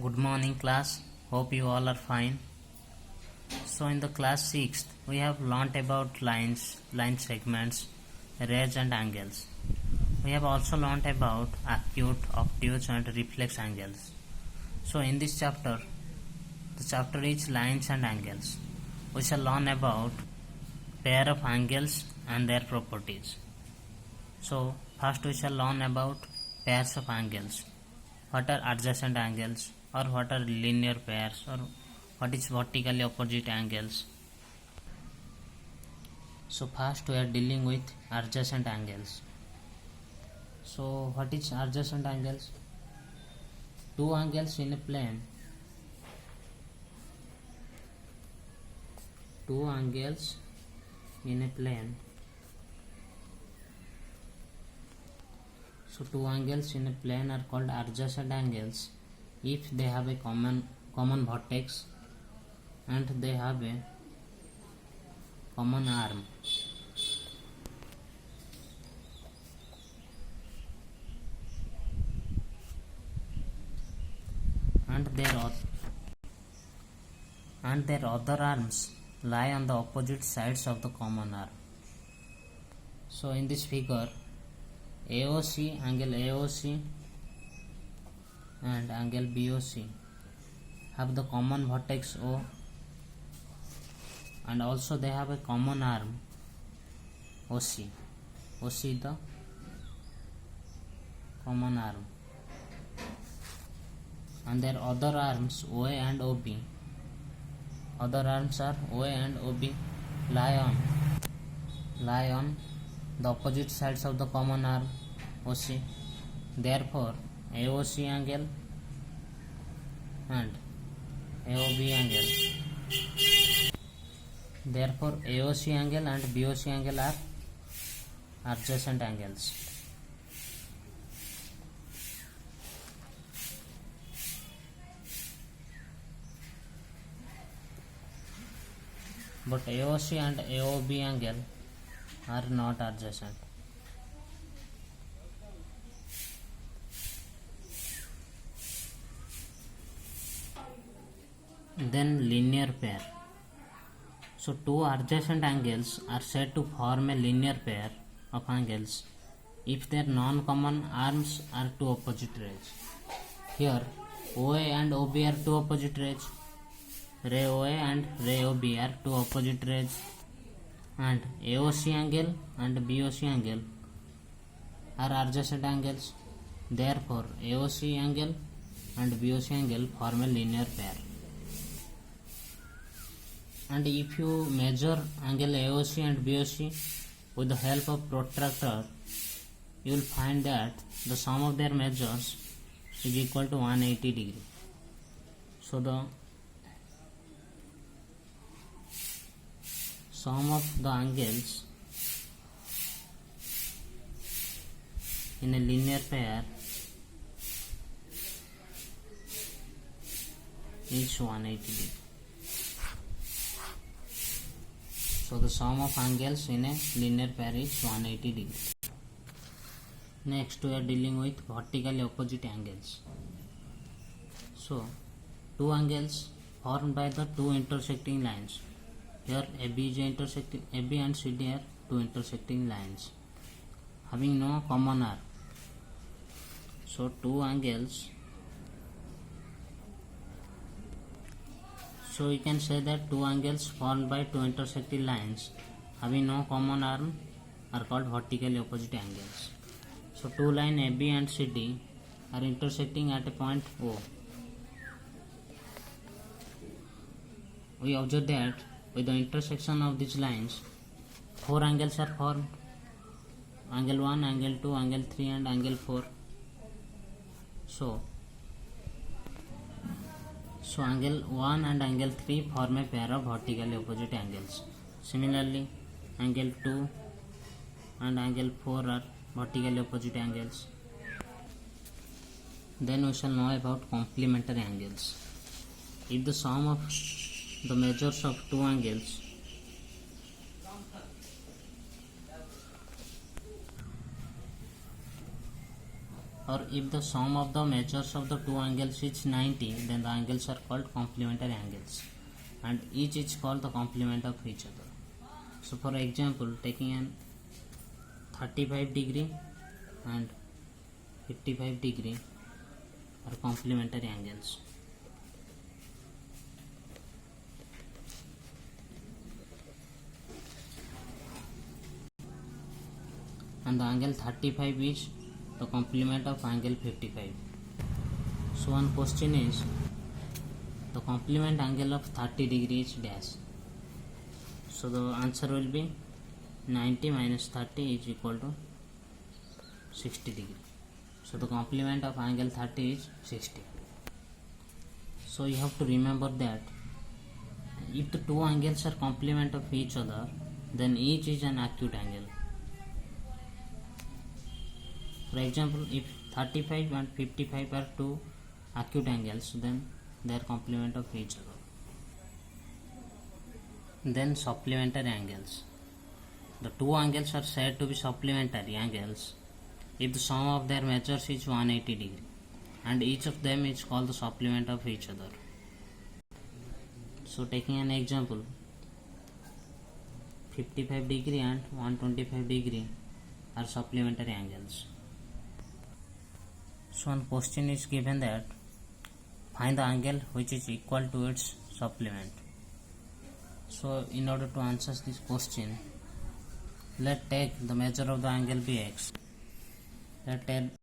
Good morning class. Hope you all are fine. So in the class 6th we have learnt about lines, line segments, rays and angles. We have also learnt about acute, obtuse and reflex angles. So in this chapter, the chapter is lines and angles. We shall learn about pair of angles and their properties. So first we shall learn about pairs of angles. What are adjacent angles, or what are linear pairs, or what is vertically opposite angles. So first we are dealing with adjacent angles. So what is adjacent angles? Two angles in a plane. Two angles in a plane. So two angles in a plane are called adjacent angles if they have a common vertex and they have a common arm. And their other arms lie on the opposite sides of the common arm. So in this figure, AOC, angle AOC and angle BOC have the common vertex O, and also they have a common arm OC. OC is the common arm, and their other arms OA and OB. Other arms are OA and OB lie on the opposite sides of the common arm OC. Therefore AOC angle and AOB angle. Therefore AOC angle and BOC angle are adjacent angles. But AOC and AOB angle are not adjacent. Then linear pair. So two adjacent angles are said to form a linear pair of angles if their non-common arms are two opposite rays. Here OA and OB are two opposite rays. Ray OA and ray OB are two opposite rays, and AOC angle and BOC angle are adjacent angles. Therefore AOC angle and BOC angle form a linear pair. And if you measure angle AOC and BOC with the help of protractor, you will find that the sum of their measures is equal to 180 degree. So the sum of the angles in a linear pair is 180 degree. So the sum of angles in a linear pair is 180 degree. Next we are dealing with vertically opposite angles. So two angles formed by the two intersecting lines. Here AB and CD are two intersecting lines having no common arm. So two angles. So we can say that two angles formed by two intersecting lines having no common arm are called vertically opposite angles. So two lines AB and CD are intersecting at a point O. We observe that with the intersection of these lines, four angles are formed: angle 1, angle 2, angle 3 and angle 4. So angle 1 and angle 3 form a pair of vertically opposite angles. Similarly, angle 2 and angle 4 are vertically opposite angles. Then we shall know about complementary angles. If the sum of the measures of two angles or if the sum of the measures of the two angles is 90, then the angles are called complementary angles, and each is called the complement of each other. So for example, taking an 35 degree and 55 degree are complementary angles. And the angle 35 is the complement of angle 55. So one question is, the complement angle of 30 degree is dash. So the answer will be 90 minus 30 is equal to 60 degree. So the complement of angle 30 is 60. So you have to remember that if the two angles are complement of each other, then each is an acute angle. For example, if 35 and 55 are two acute angles, then they are complement of each other. Then supplementary angles. The two angles are said to be supplementary angles if the sum of their measures is 180 degree, and each of them is called the supplement of each other. So taking an example, 55 degree and 125 degree are supplementary angles. So one question is given that find the angle which is equal to its supplement. So in order to answer this question, let's take the measure of the angle bx. Let's take